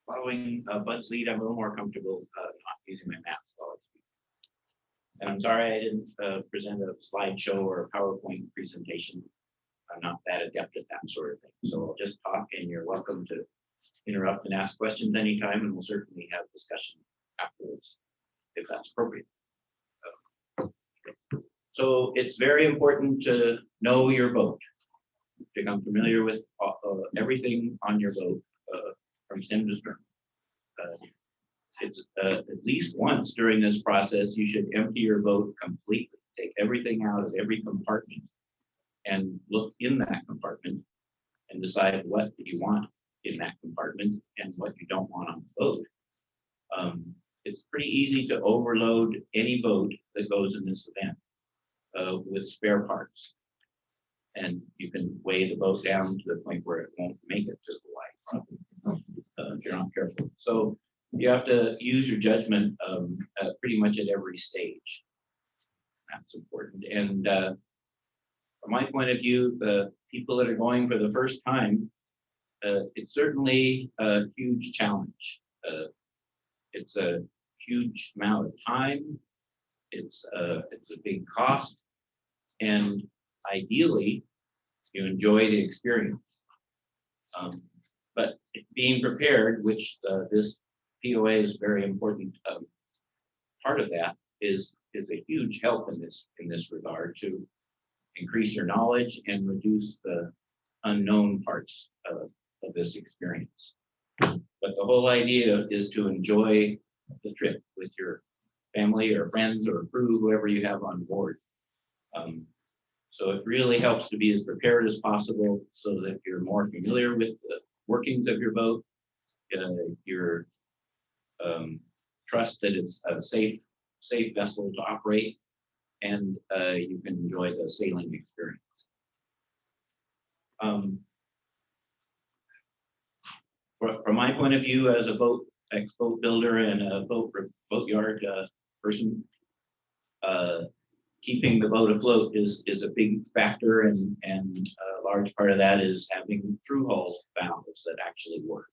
Following Bud's lead, I'm a little more comfortable not using my math while I speak. And I'm sorry I didn't present a slideshow or a PowerPoint presentation. I'm not that adept at that sort of thing. So I'll just talk, and you're welcome to interrupt and ask questions anytime, and we'll certainly have discussion afterwards if that's appropriate. So it's very important to know your boat, to become familiar with everything on your boat from stem to stern. It's at least once during this process, you should empty your boat completely, take everything out of every compartment and look in that compartment and decide what you want in that compartment and what you don't want on the boat. It's pretty easy to overload any boat that goes in this event with spare parts. And you can weigh the boat down to the point where it won't make it to Hawaii, probably, if you're not careful. So you have to use your judgment pretty much at every stage. That's important. And from my point of view, the people that are going for the first time, it's certainly a huge challenge. It's a huge amount of time. It's a big cost, and ideally, you enjoy the experience. But being prepared, which this POA is very important part of that, is a huge help in this regard to increase your knowledge and reduce the unknown parts of this experience. But the whole idea is to enjoy the trip with your family or friends or crew, whoever you have on board. So it really helps to be as prepared as possible so that you're more familiar with the workings of your boat, your trust that it's a safe vessel to operate, and you can enjoy the sailing experience. From my point of view as a ex-boat builder and a boatyard person, keeping the boat afloat is a big factor, and a large part of that is having through-hull valves that actually work,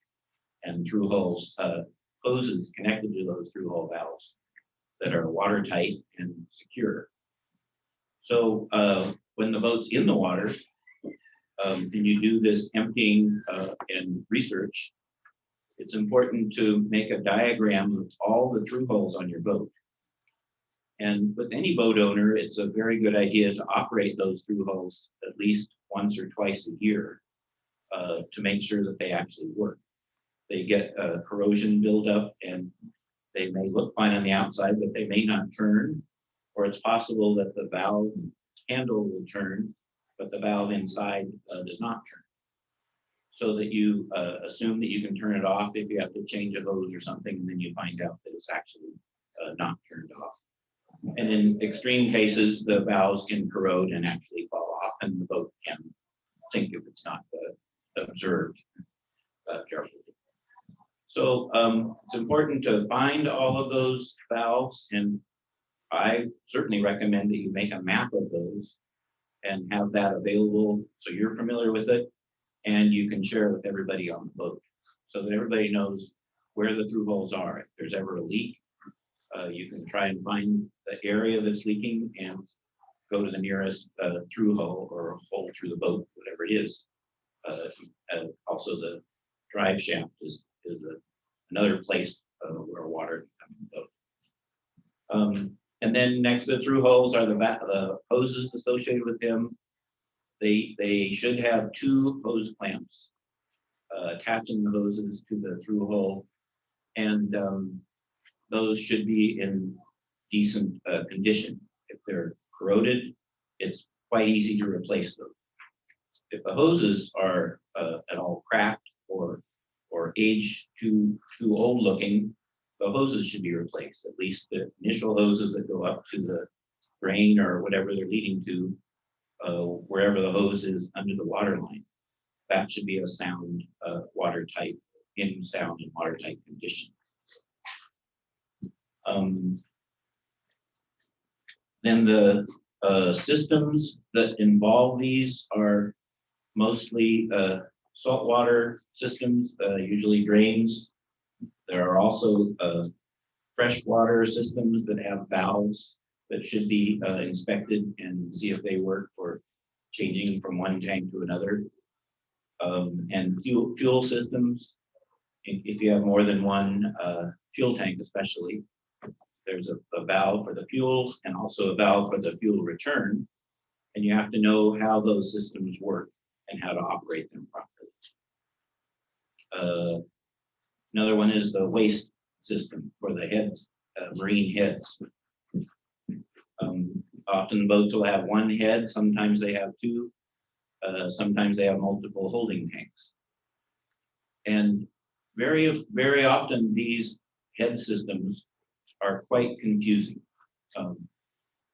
and through-hulls, hoses connected to those through-hull valves that are watertight and secure. So when the boat's in the water, and you do this emptying and research, it's important to make a diagram of all the through holes on your boat. And with any boat owner, it's a very good idea to operate those through holes at least once or twice a year to make sure that they actually work. They get corrosion buildup, and they may look fine on the outside, but they may not turn, or it's possible that the valve handle will turn, but the valve inside does not turn. So that you assume that you can turn it off if you have to change a hose or something, and then you find out that it's actually not turned off. And in extreme cases, the valves can corrode and actually fall off, and the boat can sink if it's not observed carefully. So it's important to find all of those valves, and I certainly recommend that you make a map of those and have that available so you're familiar with it, and you can share it with everybody on the boat so that everybody knows where the through holes are. If there's ever a leak, you can try and find the area that's leaking and go to the nearest through hole or hole through the boat, whatever it is. Also, the drive shaft is another place where water comes from the boat. And then next to the through holes are the hoses associated with them. They should have 2 hose clamps attaching the hoses to the through hole, and those should be in decent condition. If they're corroded, it's quite easy to replace them. If the hoses are at all cracked or age too old looking, the hoses should be replaced. At least the initial hoses that go up to the drain or whatever they're leading to, wherever the hose is under the water line, that should be a sound, watertight, in sound and watertight condition. Then the Systems that involve these are mostly saltwater systems, usually drains. There are also freshwater systems that have valves that should be inspected and see if they work for changing from one tank to another. And fuel systems, if you have more than one fuel tank especially, there's a valve for the fuels and also a valve for the fuel return. And you have to know how those systems work and how to operate them properly. Another one is the waste system for the heads, marine heads. Often boats will have one head, sometimes they have two, sometimes they have multiple holding tanks. And very, very often these head systems are quite confusing.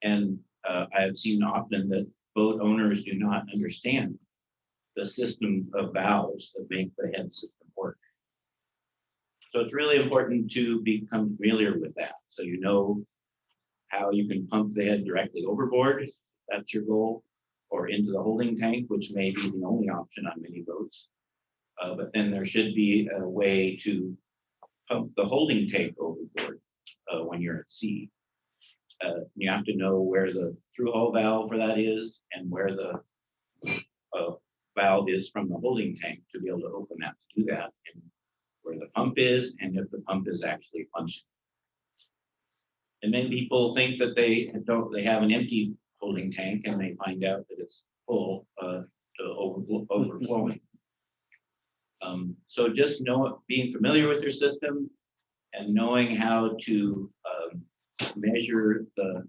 And I have seen often that boat owners do not understand the system of valves that make the head system work. So it's really important to become familiar with that. So you know how you can pump the head directly overboard, if that's your goal, or into the holding tank, which may be the only option on many boats. But then there should be a way to pump the holding tank overboard when you're at sea. You have to know where the through-hull valve for that is and where the valve is from the holding tank to be able to open that to do that, and where the pump is, and if the pump is actually functioning. And then people think that they have an empty holding tank, and they find out that it's full to overflowing. So just being familiar with your system and knowing how to measure the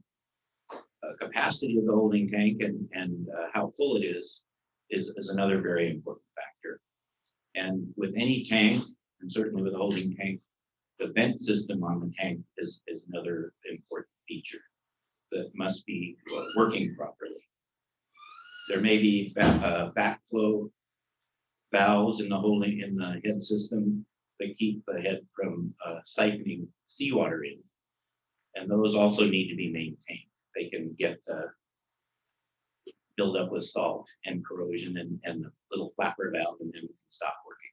capacity of the holding tank and how full it is another very important factor. And with any tank, and certainly with a holding tank, the vent system on the tank is another important feature that must be working properly. There may be backflow valves in the head system that keep the head from siphoning seawater in, and those also need to be maintained. They can get build up with salt and corrosion, and the little flapper valve, and then we can stop working.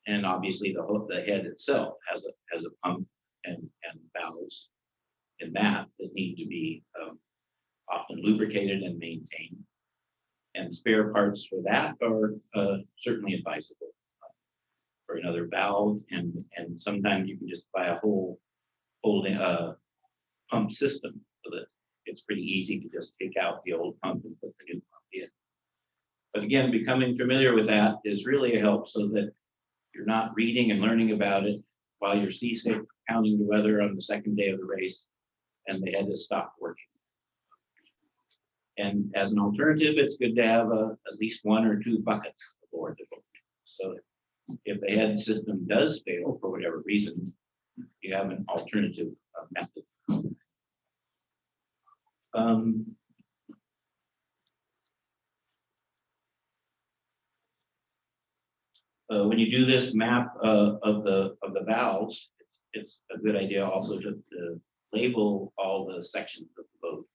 And obviously the head itself has a pump and valves in that need to be often lubricated and maintained. And spare parts for that are certainly advisable for another valve, and sometimes you can just buy a whole holding pump system, so that it's pretty easy to just take out the old pump and put the new pump in. But again, becoming familiar with that is really a help, so that you're not reading and learning about it while you're seasick, counting the weather on the second day of the race, and the head has stopped working. And as an alternative, it's good to have at least one or two buckets aboard the boat. So if the head system does fail for whatever reason, you have an alternative method. When you do this map of the valves, it's a good idea also to label all the sections of the boat,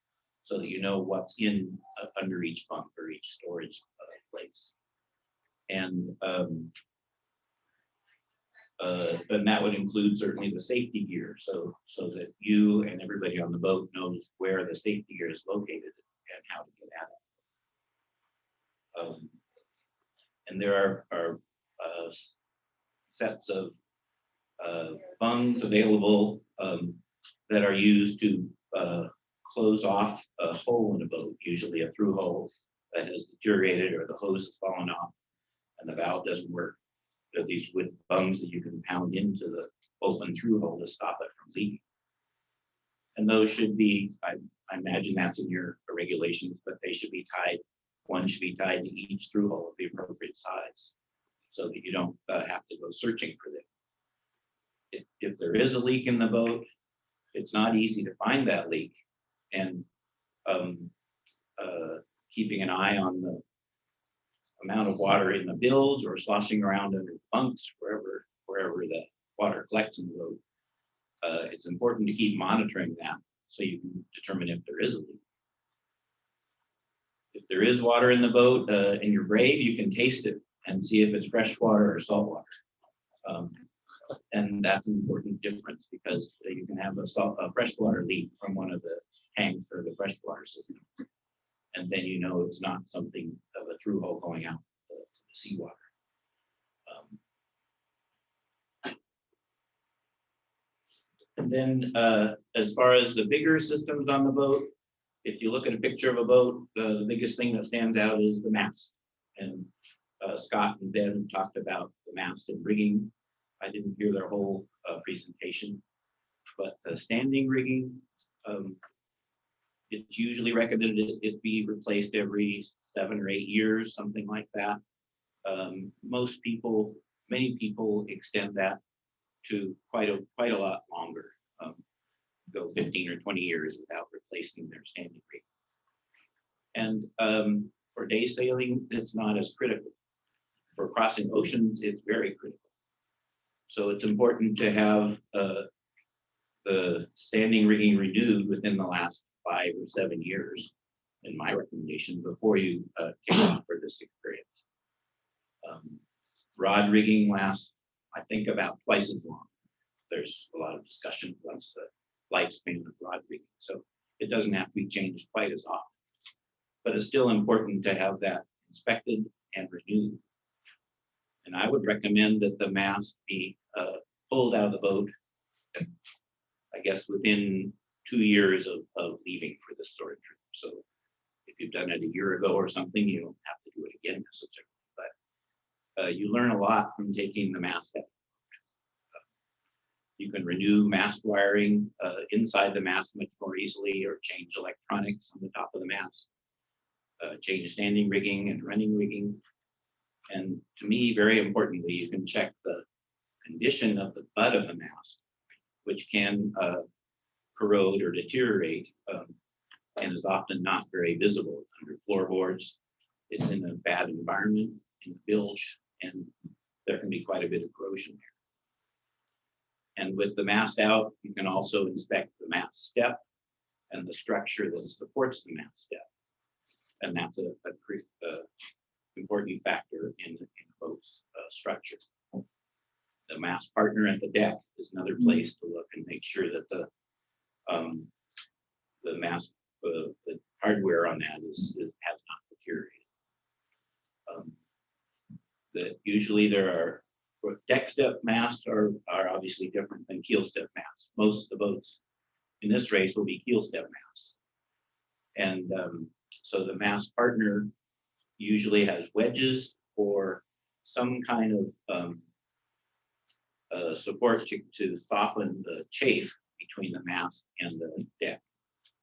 so that you know what's in under each pump or each storage place. And that would include certainly the safety gear, so that you and everybody on the boat knows where the safety gear is located and how to get at it. And there are sets of bungs available that are used to close off a hole in a boat, usually a through hole that has deteriorated or the hose has fallen off and the valve doesn't work. There are these wood bungs that you can pound into the open through hole to stop it from leaking. And those should be, I imagine that's in your regulations, but they should be tied. One should be tied to each through hole of the appropriate size, so that you don't have to go searching for them. If there is a leak in the boat, it's not easy to find that leak, and keeping an eye on the amount of water in the bilge or sloshing around under the bunks, wherever the water collects in the boat. It's important to keep monitoring that, so you can determine if there is a leak. there is water in the boat, and you're brave, you can taste it and see if it's fresh water or salt water. And that's an important difference because you can have a freshwater leak from one of the tanks or the freshwater system. And then you know it's not something of a through hole going out to the seawater. And then as far as the bigger systems on the boat, if you look at a picture of a boat, the biggest thing that stands out is the mast. And Scott and Ben talked about the mast and rigging. I didn't hear their whole presentation, but the standing rigging, it's usually recommended it be replaced every 7 or 8 years, something like that. Many people extend that to quite a lot longer, go 15 or 20 years without replacing their standing rigging. And for day sailing, it's not as critical. For crossing oceans, it's very critical. So it's important to have the standing rigging renewed within the last 5 or 7 years, in my recommendation, before you kick off for this experience. Rod rigging lasts, I think, about twice as long. There's a lot of discussion once the lifespan of rod rigging, so it doesn't have to be changed quite as often. But it's still important to have that inspected and renewed. And I would recommend that the mast be pulled out of the boat, I guess, within 2 years of leaving for this sort of trip. So if you've done it a year ago or something, you don't have to do it again necessarily. But you learn a lot from taking the mast out. You can renew mast wiring inside the mast much more easily, or change electronics on the top of the mast, change standing rigging and running rigging. And to me, very importantly, you can check the condition of the butt of the mast, which can corrode or deteriorate, and is often not very visible under floorboards. It's in a bad environment, in the bilge, and there can be quite a bit of corrosion there. And with the mast out, you can also inspect the mast step and the structure that supports the mast step. And that's a important factor in the boat's structure. The mast partner at the deck is another place to look and make sure that the mast, the hardware on that has not deteriorated. Usually there are deck step masts are obviously different than keel step masts. Most of the boats in this race will be keel step masts, and so the mast partner usually has wedges or some kind of support to soften the chafe between the mast and the deck.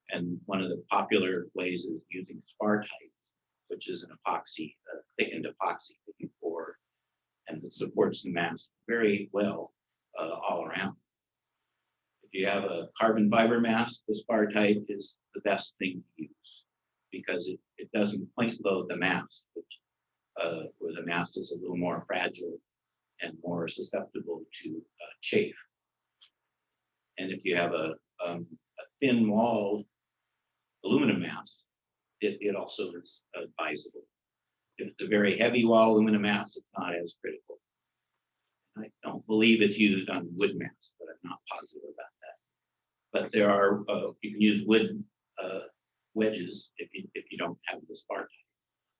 And one of the popular ways is using spar tights, which is an epoxy, thickened epoxy that you pour, and it supports the mast very well all around. If you have a carbon fiber mast, the spar tight is the best thing to use because it doesn't point load the mast, where the mast is a little more fragile and more susceptible to chafe. And if you have a thin walled aluminum mast, it also is advisable. If it's a very heavy wall aluminum mast, it's not as critical. I don't believe it's used on wood masts, but I'm not positive about that. But there are, you can use wood wedges if you don't have the spar type.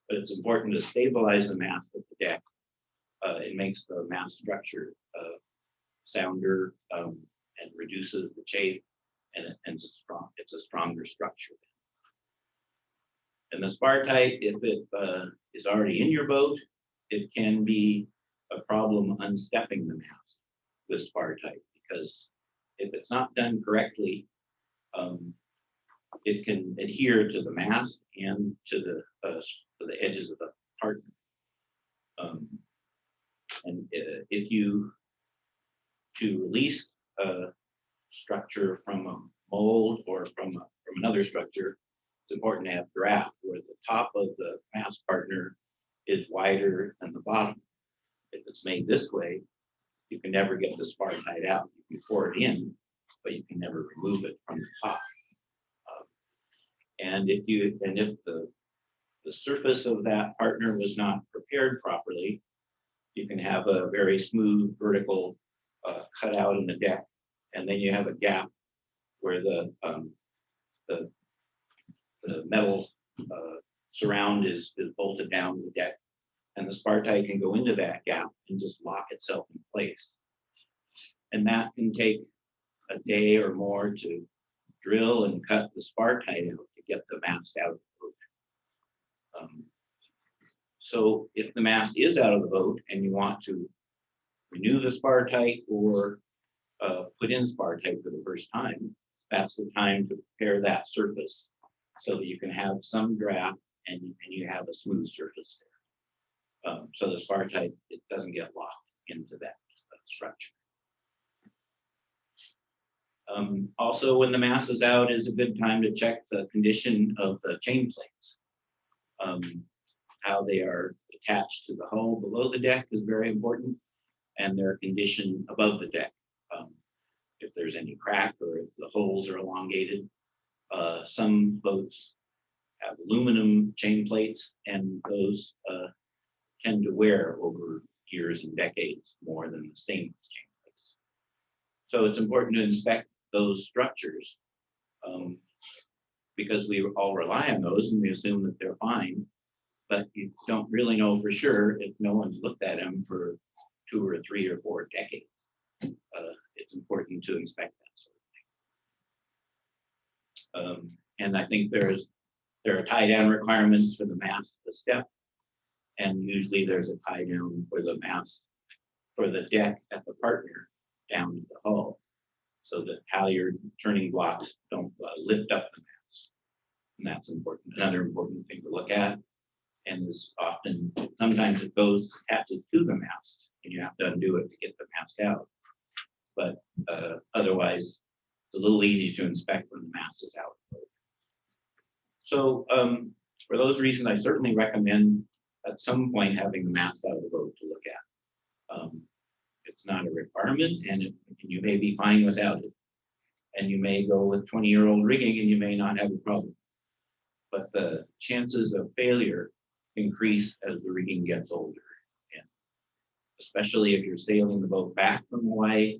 But it's important to stabilize the mast at the deck. It makes the mast structure sounder and reduces the chafe, and it's a stronger structure. And the spar tight, if it is already in your boat, it can be a problem unstepping the mast with spar tight, because if it's not done correctly, it can adhere to the mast and to the edges of the partner. And if you to release a structure from a mold or from another structure, it's important to have draft where the top of the mast partner is wider than the bottom. If it's made this way, you can never get the spar tight out. You can pour it in, but you can never remove it from the top. And if the the surface of that partner was not prepared properly, you can have a very smooth vertical cutout in the deck, and then you have a gap where the metal surround is bolted down to the deck, and the Spartite can go into that gap and just lock itself in place. And that can take a day or more to drill and cut the Spartite out to get the mast out of the boat. So if the mast is out of the boat and you want to renew the Spartite or put in Spartite for the first time, that's the time to prepare that surface so that you can have some draft and you have a smooth surface there. So the Spartite, it doesn't get locked into that structure. Also, when the mast is out, is a good time to check the condition of the chain plates. How they are attached to the hull below the deck is very important, and their condition above the deck. If there's any crack or if the holes are elongated. Some boats have aluminum chain plates, and those tend to wear over years and decades more than the stainless chain plates. So it's important to inspect those structures because we all rely on those and we assume that they're fine, but you don't really know for sure if no one's looked at them for 2 or 3 or 4 decades. It's important to inspect that sort of thing. And I think there are tie down requirements for the mast, the step, and usually there's a tie down for the mast for the deck at the partner down to the hull, so that halyard turning blocks don't lift up the mast. And that's important. Another important thing to look at, and is often, sometimes it attaches to the mast, and you have to undo it to get the mast out. But otherwise, it's a little easy to inspect when the mast is out. So for those reasons, I certainly recommend at some point having the mast out of the boat to look at. It's not a requirement, and you may be fine without it. And you may go with 20-year-old rigging and you may not have a problem. But the chances of failure increase as the rigging gets older. And especially if you're sailing the boat back from Hawaii,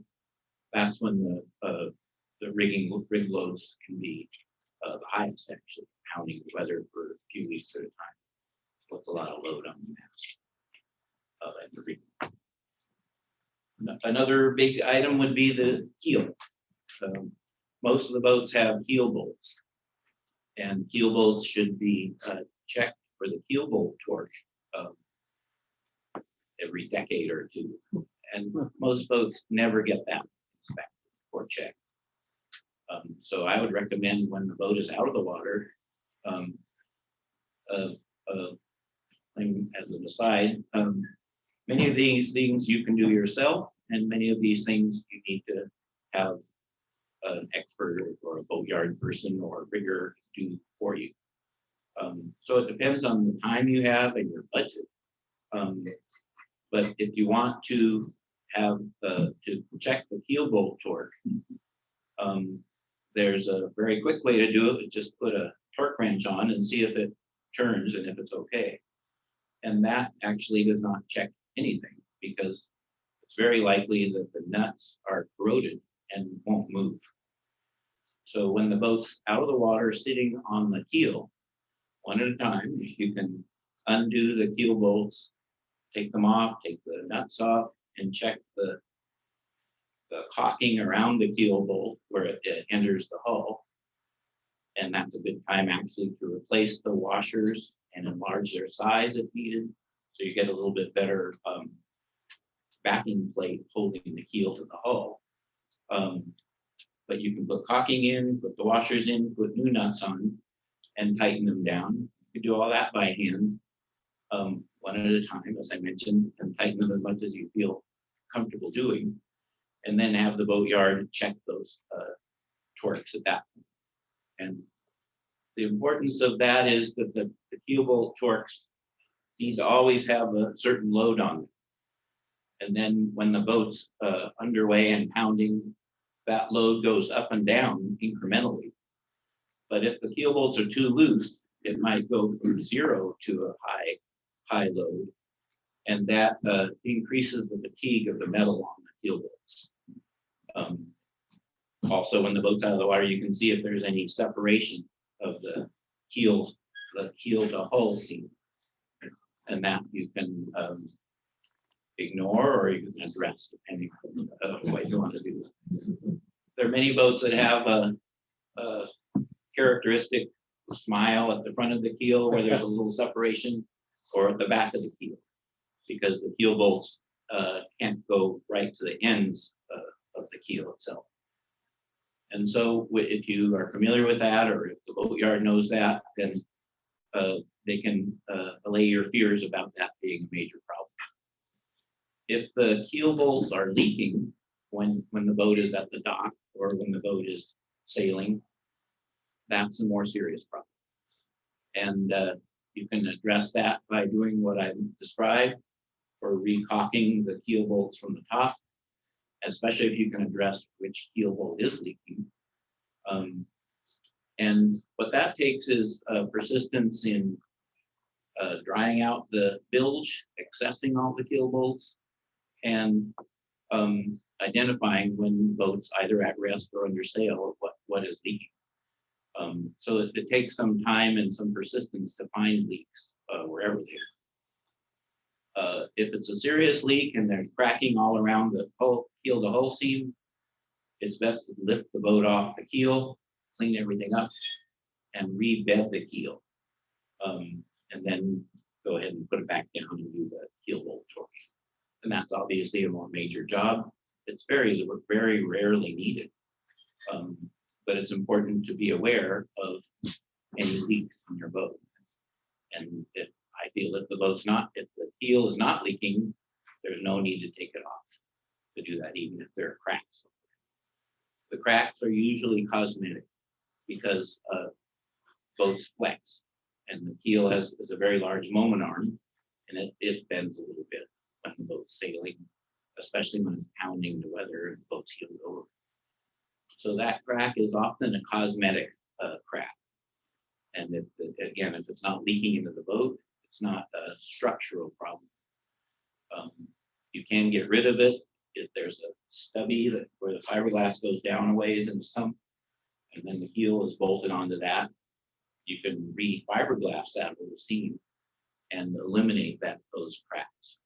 that's when the rig loads can be the highest, actually, pounding the weather for a few weeks at a time. Puts a lot of load on the mast and the rigging. Another big item would be the keel. Most of the boats have keel bolts, and keel bolts should be checked for the keel bolt torque every decade or 2. And most boats never get that inspected or checked. So I would recommend when the boat is out of the water, as an aside, many of these things you can do yourself, and many of these things you need to have an expert or a boatyard person or a rigger do for you. So it depends on the time you have and your budget. But if you want to have to check the keel bolt torque, there's a very quick way to do it. Just put a torque wrench on and see if it turns and if it's okay. And that actually does not check anything, because it's very likely that the nuts are corroded and won't move. So when the boat's out of the water sitting on the keel, one at a time, you can undo the keel bolts, take them off, take the nuts off, and check the caulking around the keel bolt where it enters the hull. And that's a good time actually to replace the washers and enlarge their size if needed. So you get a little bit better backing plate holding the keel to the hull. But you can put caulking in, put the washers in, put new nuts on, and tighten them down. You can do all that by hand, one at a time, as I mentioned, and tighten them as much as you feel comfortable doing, and then have the boatyard check those torques at that point. And the importance of that is that the keel bolt torques need to always have a certain load on them. And then when the boat's underway and pounding, that load goes up and down incrementally. But if the keel bolts are too loose, it might go from 0 to a high load, and that increases the fatigue of the metal on the keel bolts. Also, when the boat's out of the water, you can see if there's any separation of the keel to hull seam, and that you can ignore or you can address depending on what you want to do. There are many boats that have a characteristic smile at the front of the keel where there's a little separation, or at the back of the keel, because the keel bolts can't go right to the ends of the keel itself. And so if you are familiar with that, or if the boatyard knows that, then they can allay your fears about that being a major problem. If the keel bolts are leaking when the boat is at the dock or when the boat is sailing, that's a more serious problem. And you can address that by doing what I described, or recaulking the keel bolts from the top, especially if you can address which keel bolt is leaking. And what that takes is persistence in drying out the bilge, accessing all the keel bolts, and identifying when boats either at rest or under sail what is leaking. So it takes some time and some persistence to find leaks wherever they are. If it's a serious leak and there's cracking all around the keel to hull seam, it's best to lift the boat off the keel, clean everything up, and rebed the keel. And then go ahead and put it back down and do the keel bolt torque. And that's obviously a more major job. It's very, very rarely needed. But it's important to be aware of any leak on your boat. And if I feel if the keel is not leaking, there's no need to take it off to do that, even if there are cracks. The cracks are usually cosmetic because boats flex, and the keel is a very large moment arm, and it bends a little bit when the boat's sailing, especially when it's pounding the weather and the boat's heeled over. So that crack is often a cosmetic crack. And if it's not leaking into the boat, it's not a structural problem. You can get rid of it if there's a stubby where the fiberglass goes down a ways in the sump, and then the keel is bolted onto that. You can re-fiberglass that whole seam and eliminate those cracks.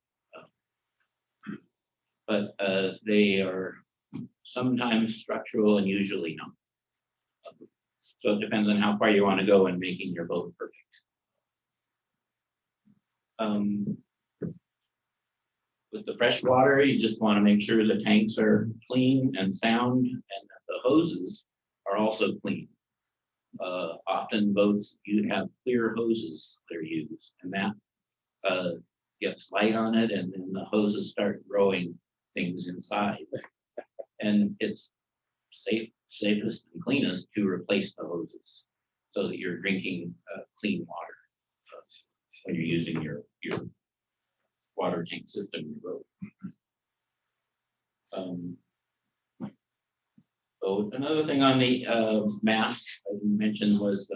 But they are sometimes structural and usually not. So it depends on how far you want to go in making your boat perfect. With the fresh water, you just want to make sure the tanks are clean and sound, and that the hoses are also clean. Often boats, you have clear hoses that are used, and that gets light on it, and then the hoses start growing things inside. And it's safest and cleanest to replace the hoses so that you're drinking clean water when you're using your water tank system in your boat. So another thing on the mast I mentioned was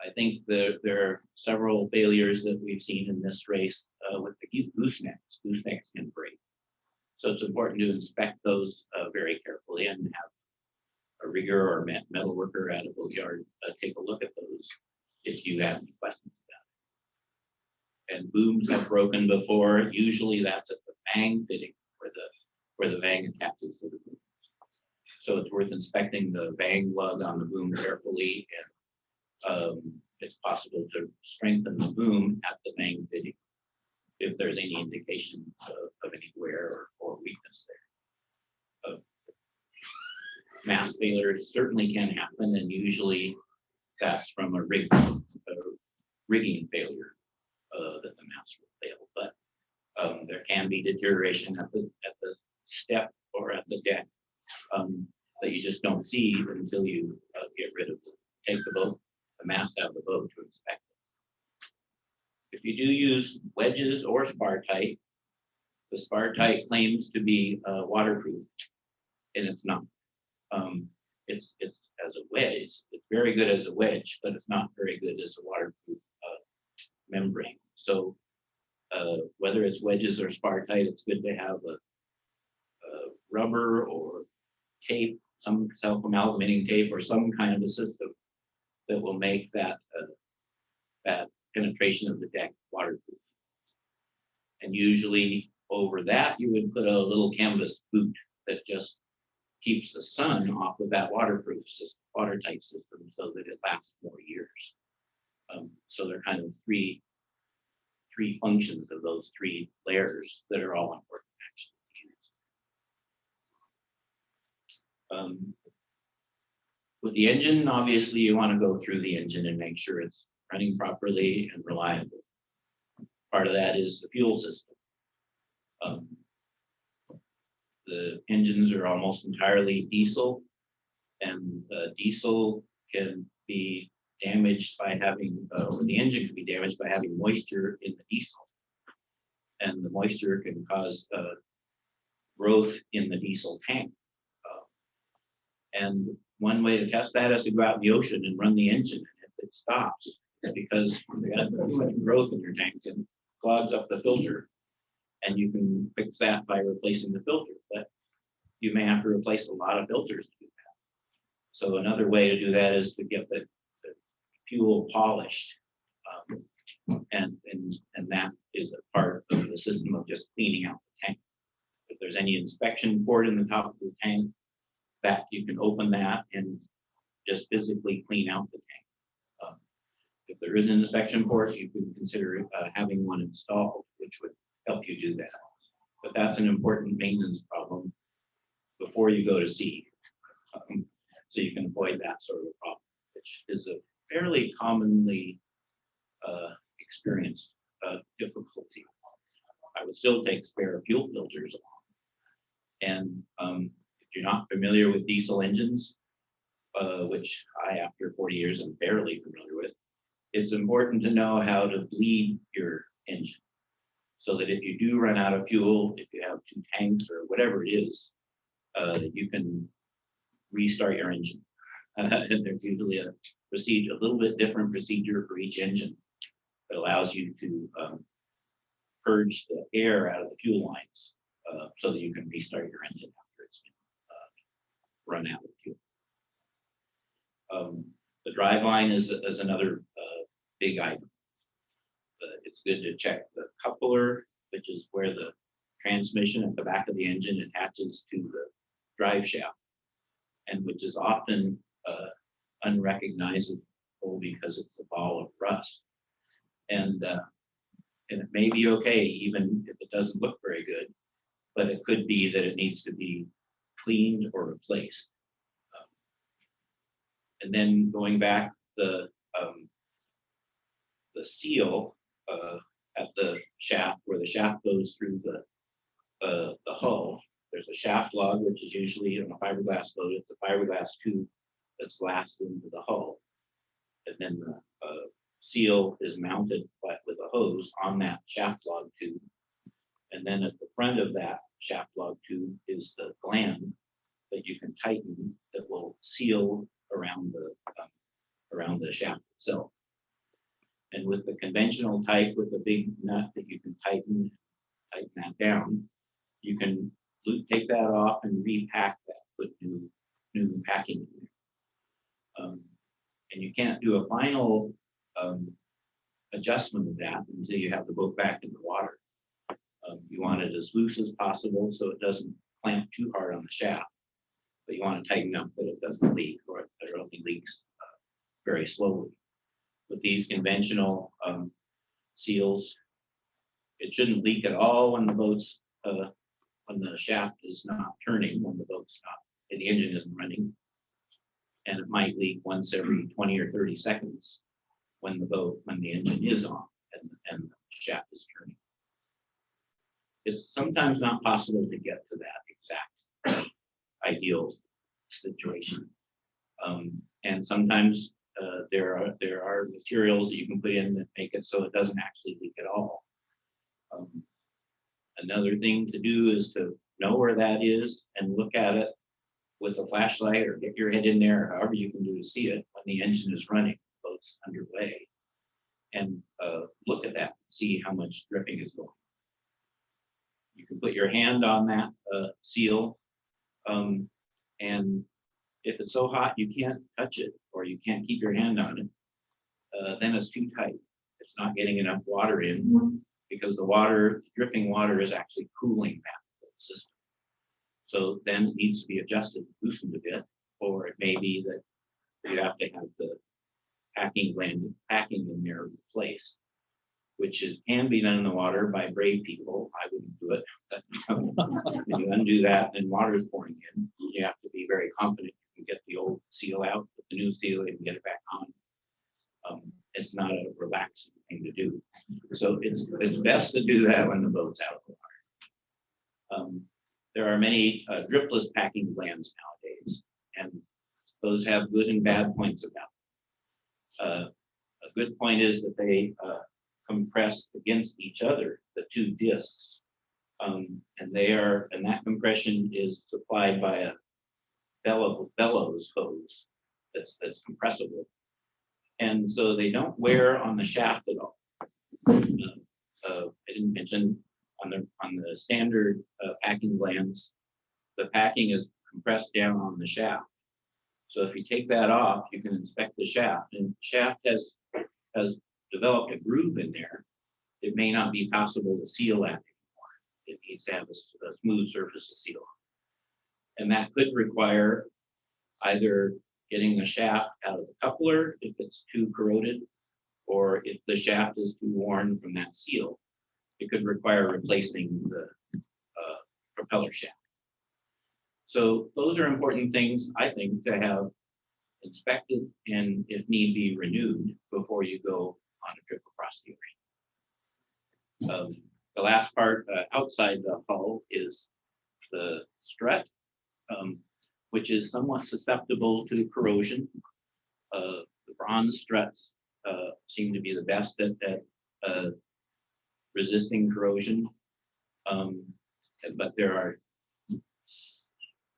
I think there are several failures that we've seen in this race with the goosenecks. Goosenecks can break. So it's important to inspect those very carefully and have a rigger or metal worker at a boatyard take a look at those if you have any questions about it. And booms have broken before. Usually that's at the vang fitting where the vang attaches to the boom. So it's worth inspecting the vang lug on the boom carefully, and it's possible to strengthen the boom at the vang fitting if there's any indication of any wear or weakness there. Mast failures certainly can happen, and usually that's from a rigging failure that the mast will fail. But there can be deterioration at the step or at the deck that you just don't see until you take the mast out of the boat to inspect it. If you do use wedges or Spartite, the Spartite claims to be waterproof, and it's not. it's as a wedge. It's very good as a wedge, but it's not very good as a waterproof membrane. So whether it's wedges or Spartite, it's good to have a rubber or tape, some self-amalgamating tape, or some kind of a system that will make that that penetration of the deck waterproof. And usually over that, you would put a little canvas boot that just keeps the sun off of that waterproof system, watertight system, so that it lasts more years. So there are kind of three functions of those three layers that are all important actually to use. With the engine, obviously you want to go through the engine and make sure it's running properly and reliable. Part of that is the fuel system. The engines are almost entirely diesel, and diesel can be damaged by having, or the engine can be damaged by having moisture in the diesel. And the moisture can cause growth in the diesel tank. And one way to test that is to go out in the ocean and run the engine. And if it stops, it's because you got too much growth in your tank and clogs up the filter. And you can fix that by replacing the filter. But you may have to replace a lot of filters to do that. So another way to do that is to get the fuel polished. And that is a part of the system of just cleaning out the tank. If there's any inspection port in the top of the tank, that you can open that and just physically clean out the tank. If there is an inspection port, you can consider having one installed, which would help you do that. But that's an important maintenance problem before you go to sea. So you can avoid that sort of problem, which is a fairly commonly experienced difficulty. I would still take spare fuel filters along. And if you're not familiar with diesel engines, which I, after 40 years, am barely familiar with, it's important to know how to bleed your engine. So that if you do run out of fuel, if you have two tanks or whatever it is, you can restart your engine. And there's usually a little bit different procedure for each engine that allows you to purge the air out of the fuel lines so that you can restart your engine after it's run out of fuel. The drive line is another big item. It's good to check the coupler, which is where the transmission at the back of the engine attaches to the drive shaft, and which is often unrecognizable because it's a ball of rust. And it may be okay, even if it doesn't look very good, but it could be that it needs to be cleaned or replaced. And then going back, the seal at the shaft, where the shaft goes through the hull, there's a shaft log, which is usually on a fiberglass boat. It's a fiberglass tube that's glassed into the hull, and then the seal is mounted with a hose on that shaft log tube. And then at the front of that shaft log tube is the gland that you can tighten that will seal around the shaft itself. And with the conventional type, with the big nut that you can tighten that down, you can take that off and repack that, put new packing in there. And you can't do a final adjustment of that until you have the boat back in the water. You want it as loose as possible so it doesn't clamp too hard on the shaft, but you want to tighten up that it doesn't leak, or it only leaks very slowly. With these conventional seals, it shouldn't leak at all when the boat's when the shaft is not turning, when the boat's not, and the engine isn't running, and it might leak once every 20 or 30 seconds when the engine is on and the shaft is turning. It's sometimes not possible to get to that exact ideal situation, and sometimes there are materials that you can put in that make it so it doesn't actually leak at all. Another thing to do is to know where that is and look at it with a flashlight or get your head in there, however you can do to see it when the engine is running, boat's underway, and look at that, see how much dripping is going. You can put your hand on that seal, and if it's so hot you can't touch it or you can't keep your hand on it, then it's too tight. It's not getting enough water in because the water, dripping water, is actually cooling that system. So then it needs to be adjusted, loosened a bit, or it may be that you have to have the packing in there replaced, which can be done in the water by brave people. I wouldn't do it. If you undo that and water is pouring in, you have to be very confident you can get the old seal out, put the new seal in, and get it back on. It's not a relaxing thing to do. So it's best to do that when the boat's out of the water. There are many dripless packing glands nowadays, and those have good and bad points about them. A good point is that they compress against each other, the two discs, and that compression is supplied by a bellows hose that's compressible, and so they don't wear on the shaft at all. I didn't mention on the standard packing glands, the packing is compressed down on the shaft. So if you take that off, you can inspect the shaft, and the shaft has developed a groove in there. It may not be possible to seal that anymore. It needs to have a smooth surface to seal. And that could require either getting the shaft out of the coupler if it's too corroded, or if the shaft is too worn from that seal, it could require replacing the propeller shaft. So those are important things, I think, to have inspected and, if need be, renewed before you go on a trip across the ocean. The last part outside the hull is the strut, which is somewhat susceptible to corrosion. The bronze struts seem to be the best at resisting corrosion, but there are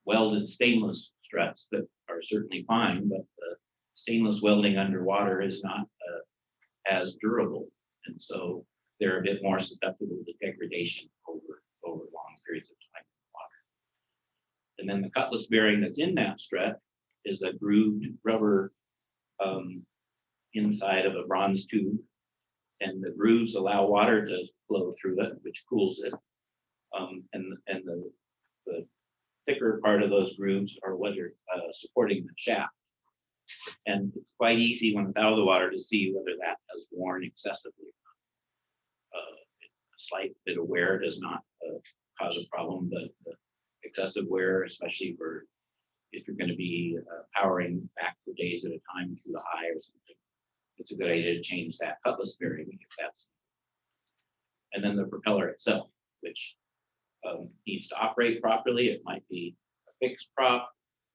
welded stainless struts that are certainly fine, but the stainless welding underwater is not as durable, and so they're a bit more susceptible to degradation over long periods of time in the water. And then the cutlass bearing that's in that strut is a grooved rubber inside of a bronze tube, and the grooves allow water to flow through it, which cools it. And the thicker part of those grooves are what are supporting the shaft. And it's quite easy when it's out of the water to see whether that has worn excessively. A slight bit of wear does not cause a problem, but the excessive wear, especially if you're going to be powering back for days at a time through the high or something, it's a good idea to change that cutlass bearing if that's. And then the propeller itself, which needs to operate properly. It might be a fixed prop,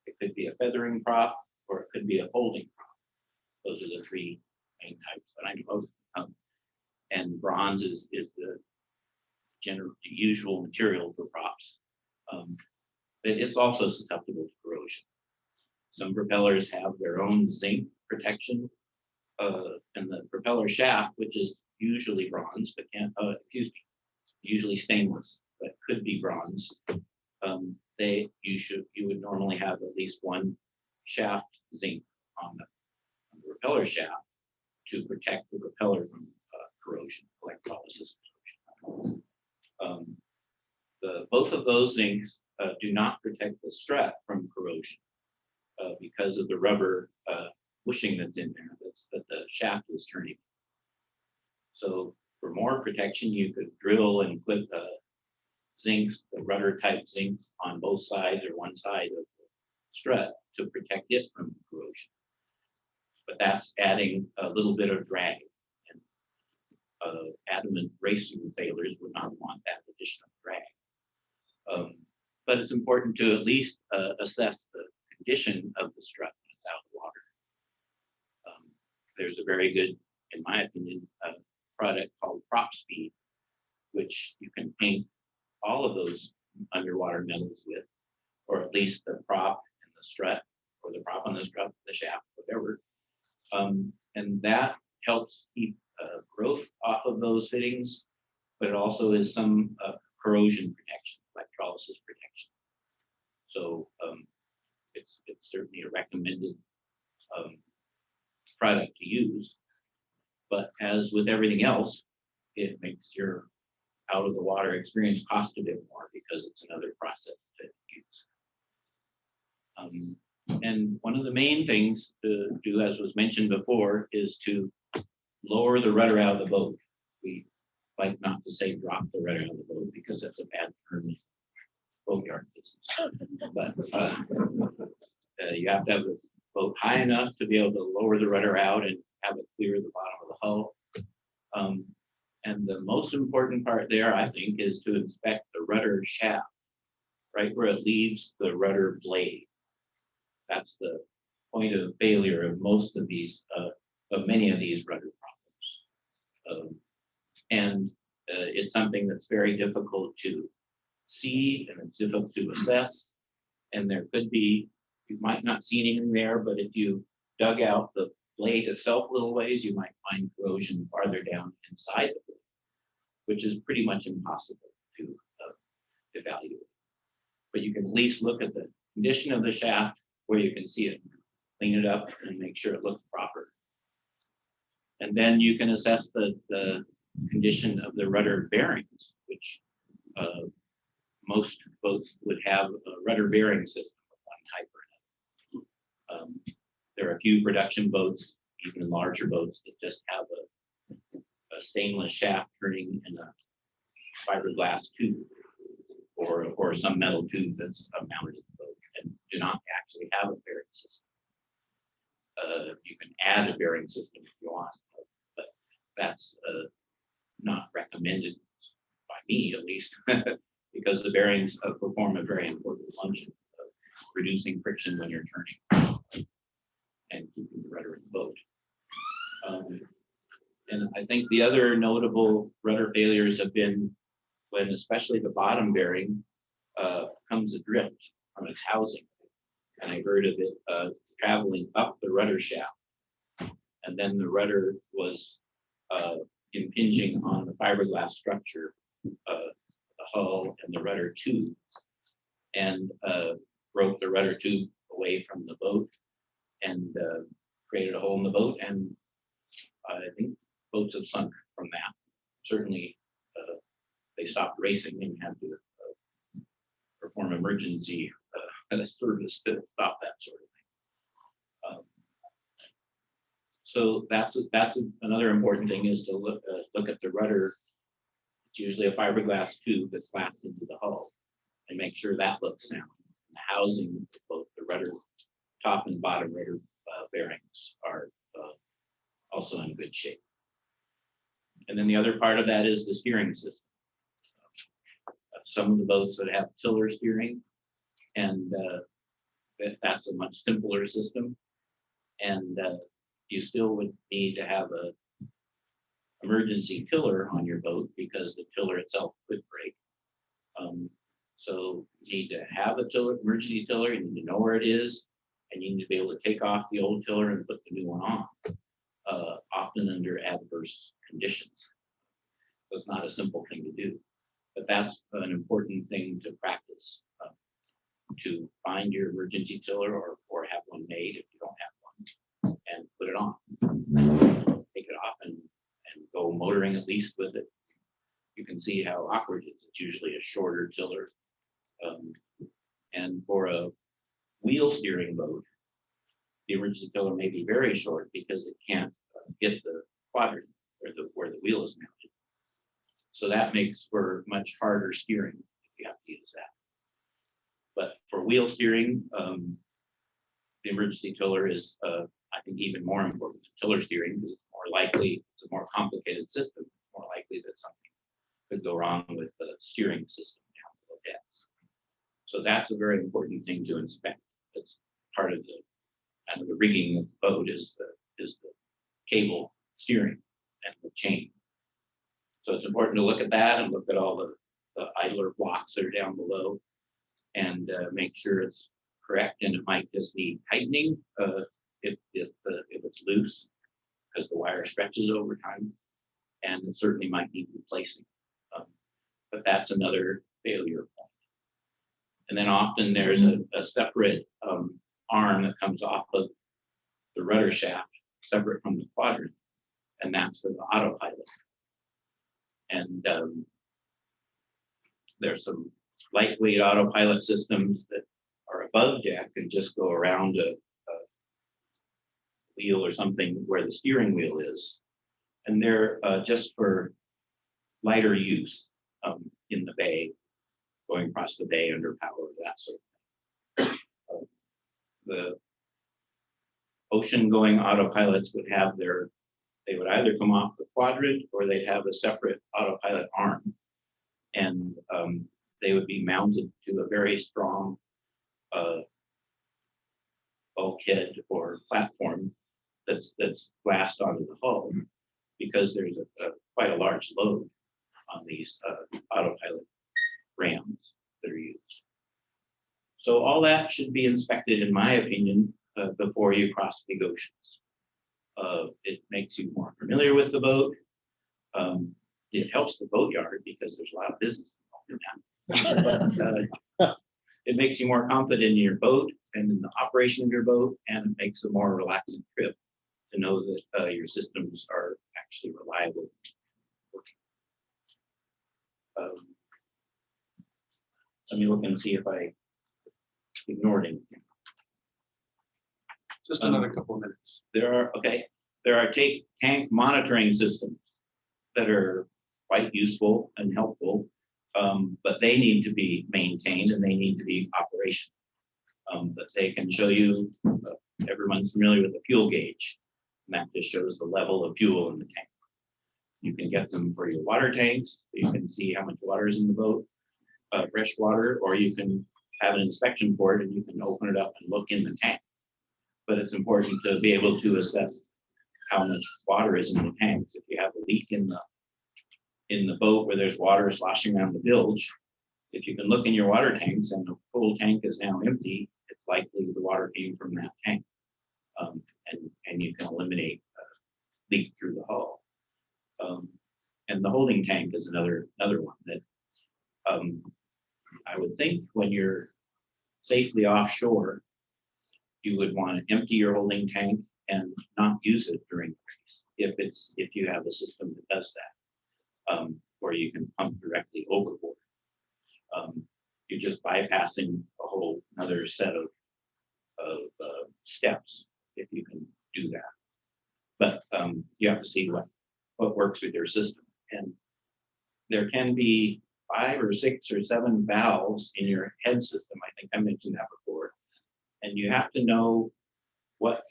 it could be a feathering prop, or it could be a folding prop. Those are the three main types that I know of. And bronze is the usual material for props. But it's also susceptible to corrosion. Some propellers have their own zinc protection, and the propeller shaft, which is usually bronze, but usually stainless, but could be bronze. You would normally have at least one shaft zinc on the propeller shaft to protect the propeller from corrosion, electrolysis corrosion. Both of those zincs do not protect the strut from corrosion because of the rubber bushing that's in there that the shaft is turning. So for more protection, you could drill and put zincs, the rudder type zincs, on both sides or one side of the strut to protect it from corrosion. But that's adding a little bit of drag, and adamant racing sailors would not want that additional drag. But it's important to at least assess the condition of the strut when it's out of the water. There's a very good, in my opinion, product called Prop Speed, which you can paint all of those underwater metals with, or at least the prop strut or the prop on the strut, the shaft, whatever. And that helps keep growth off of those fittings, but it also is some corrosion protection, electrolysis protection. So it's certainly a recommended product to use. But as with everything else, it makes your out of the water experience cost a bit more because it's another process to use. And one of the main things to do, as was mentioned before, is to lower the rudder out of the boat. We like not to say drop the rudder out of the boat because that's a bad term in boatyard business. But you have to have the boat high enough to be able to lower the rudder out and have it clear the bottom of the hull. And the most important part there, I think, is to inspect the rudder shaft, right where it leaves the rudder blade. That's the point of failure of most of these, of many of these rudder problems. And it's something that's very difficult to see and it's difficult to assess. And there could be, you might not see anything there, but if you dug out the blade itself a little ways, you might find corrosion farther down inside the blade, which is pretty much impossible to evaluate. But you can at least look at the condition of the shaft where you can see it, clean it up and make sure it looks proper. And then you can assess the condition of the rudder bearings, which most boats would have a rudder bearing system of one type or another. There are a few production boats, even larger boats, that just have a stainless shaft turning in a fiberglass tube or some metal tube that's mounted in the boat and do not actually have a bearing system. You can add a bearing system if you want, but that's not recommended by me, at least, because the bearings perform a very important function of reducing friction when you're turning and keeping the rudder in the boat. And I think the other notable rudder failures have been when especially the bottom bearing comes adrift from its housing. And I heard of it traveling up the rudder shaft. And then the rudder was impinging on the fiberglass structure, the hull and the rudder tube, and broke the rudder tube away from the boat and created a hole in the boat. And I think boats have sunk from that. Certainly, they stopped racing and had to perform emergency service to stop that sort of thing. So that's another important thing, is to look at the rudder. It's usually a fiberglass tube that's latched into the hull, and make sure that looks sound. The housing of both the rudder top and bottom rudder bearings are also in good shape. And then the other part of that is the steering system. Some of the boats that have tiller steering, and that's a much simpler system. And you still would need to have a emergency tiller on your boat because the tiller itself could break. So you need to have a tiller, emergency tiller. You need to know where it is, and you need to be able to take off the old tiller and put the new one on, often under adverse conditions. So it's not a simple thing to do, but that's an important thing to practice, to find your emergency tiller or have one made if you don't have one, and put it on. Take it off and go motoring at least with it. You can see how awkward it is. It's usually a shorter tiller. And for a wheel steering boat, the emergency tiller may be very short because it can't get the quadrant where the wheel is mounted. So that makes for much harder steering if you have to use that. But for wheel steering, the emergency tiller is, I think, even more important than tiller steering, because it's more likely, it's a more complicated system. It's more likely that something could go wrong with the steering system down below decks. So that's a very important thing to inspect. It's part of the rigging of the boat is the cable steering and the chain. So it's important to look at that and look at all the idler blocks that are down below, and make sure it's correct, and it might just need tightening if it's loose, because the wire stretches over time, and it certainly might need replacing. But that's another failure point. And then often there's a separate arm that comes off of the rudder shaft, separate from the quadrant, and that's for the autopilot. And there's some lightweight autopilot systems that are above deck and just go around a wheel or something where the steering wheel is. And they're just for lighter use in the bay, going across the bay under power, that sort of thing. The ocean going autopilots would have they would either come off the quadrant or they'd have a separate autopilot arm. And they would be mounted to a very strong bulkhead or platform that's glassed onto the hull, because there's quite a large load on these autopilot rams that are used. So all that should be inspected, in my opinion, before you cross big oceans. It makes you more familiar with the boat. It helps the boatyard because there's a lot of business involved in that. But it makes you more confident in your boat and in the operation of your boat, and it makes a more relaxing trip to know that your systems are actually reliable. Let me look and see if I ignored anything. Just another couple of minutes. There are tank monitoring systems that are quite useful and helpful, but they need to be maintained and they need to be operational. But they can show you, everyone's familiar with the fuel gauge, and that just shows the level of fuel in the tank. You can get them for your water tanks, so you can see how much water is in the boat, fresh water, or you can have an inspection port and you can open it up and look in the tank. But it's important to be able to assess how much water is in the tanks. If you have a leak in the boat where there's water sloshing around the bilge, if you can look in your water tanks and the full tank is now empty, it's likely the water came from that tank. And you can eliminate leak through the hull. And the holding tank is another one that I would think when you're safely offshore, you would want to empty your holding tank and not use it during the race if you have a system that does that, where you can pump directly overboard. You're just bypassing a whole another set of steps if you can do that. But you have to see what works with your system. And there can be 5 or 6 or 7 valves in your head system. I think I mentioned that before. And you have to know what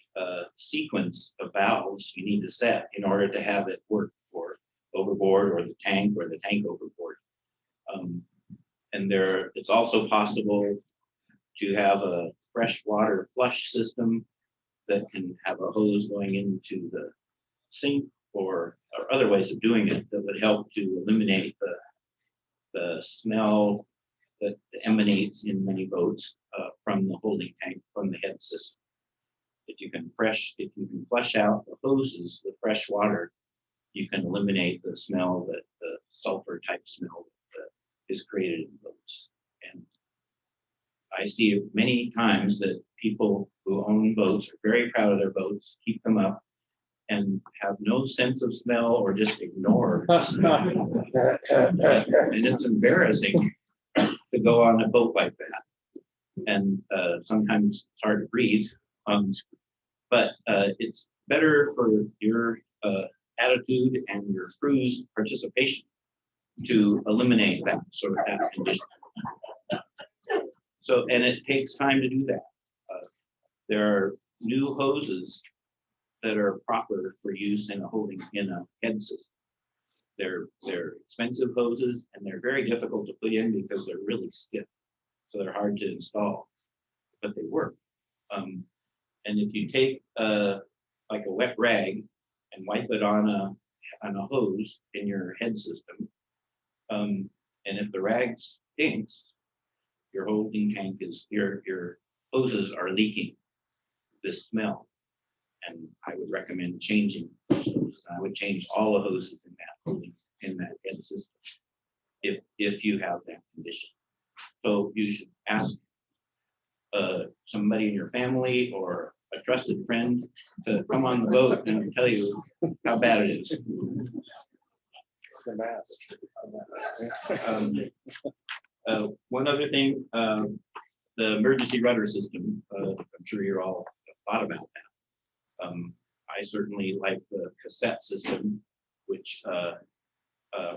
sequence of valves you need to set in order to have it work for overboard or the tank overboard. And it's also possible to have a freshwater flush system that can have a hose going into the sink or other ways of doing it that would help to eliminate the smell that emanates in many boats from the holding tank, from the head system. If you can flush out the hoses with fresh water, you can eliminate the smell, the sulfur type smell that is created in boats. And I see many times that people who own boats are very proud of their boats, keep them up, and have no sense of smell or just ignore the smell. And it's embarrassing to go on a boat like that. And sometimes it's hard to breathe. But it's better for your attitude and your crew's participation to eliminate that sort of condition. So, and it takes time to do that. There are new hoses that are proper for use in a head system. They're expensive hoses and they're very difficult to put in because they're really stiff. So they're hard to install, but they work. And if you take like a wet rag and wipe it on a hose in your head system, and if the rag stinks, your holding tank is your hoses are leaking this smell. And I would recommend changing those hoses. I would change all the hoses in that head system if you have that condition. So you should ask somebody in your family or a trusted friend to come on the boat and tell you how bad it is. One other thing, the emergency rudder system, I'm sure you're all thought about that. I certainly like the cassette system, which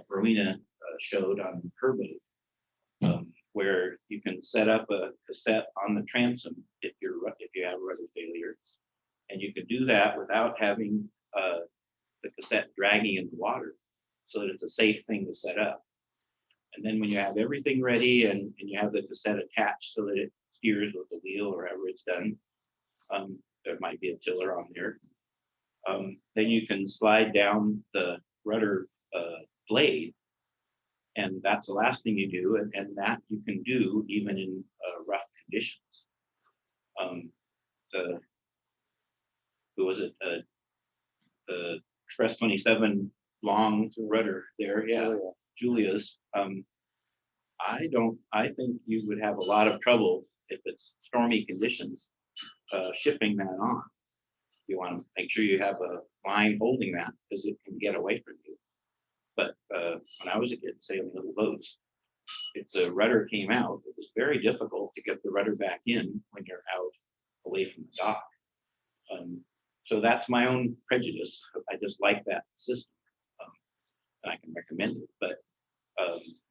Rowena showed on her boat, where you can set up a cassette on the transom if you have rudder failure, and you can do that without having the cassette dragging in the water, so that it's a safe thing to set up. And then when you have everything ready and you have the cassette attached so that it steers with the wheel or however it's done, there might be a tiller on there. Then you can slide down the rudder blade, and that's the last thing you do, and that you can do even in rough conditions. Who was it? The Express 27 long rudder there, yeah, Julia's. I think you would have a lot of trouble if it's stormy conditions shipping that on. You want to make sure you have a line holding that, because it can get away from you. But when I was a kid sailing little boats, if the rudder came out, it was very difficult to get the rudder back in when you're out away from the dock. So that's my own prejudice. I just like that system, and I can recommend it. But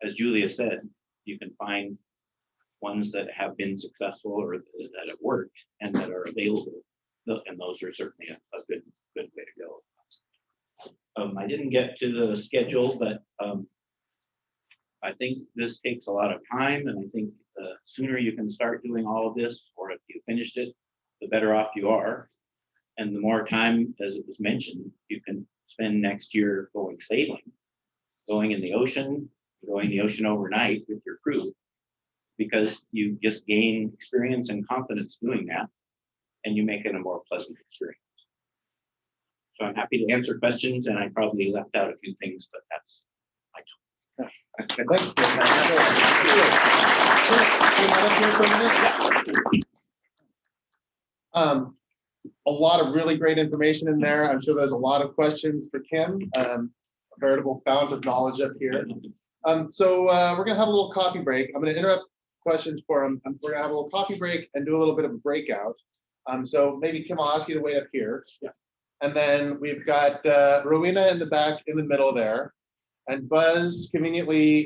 as Julia said, you can find ones that have been successful or that have worked and that are available, and those are certainly a good way to go. I didn't get to the schedule, but I think this takes a lot of time, and I think the sooner you can start doing all of this, or if you finished it, the better off you are. And the more time, as it was mentioned, you can spend next year going sailing, going in the ocean overnight with your crew, because you just gain experience and confidence doing that, and you make it a more pleasant experience. So I'm happy to answer questions, and I probably left out a few things, but that's my job. A lot of really great information in there. I'm sure there's a lot of questions for Kim. A veritable fount of knowledge up here. So we're gonna have a little coffee break. I'm gonna interrupt questions for him. We're gonna have a little coffee break and do a little bit of a breakout. So maybe Kim, I'll ask you to wait up here. Yeah. And then we've got Rowena in the back, in the middle there, and Buzz conveniently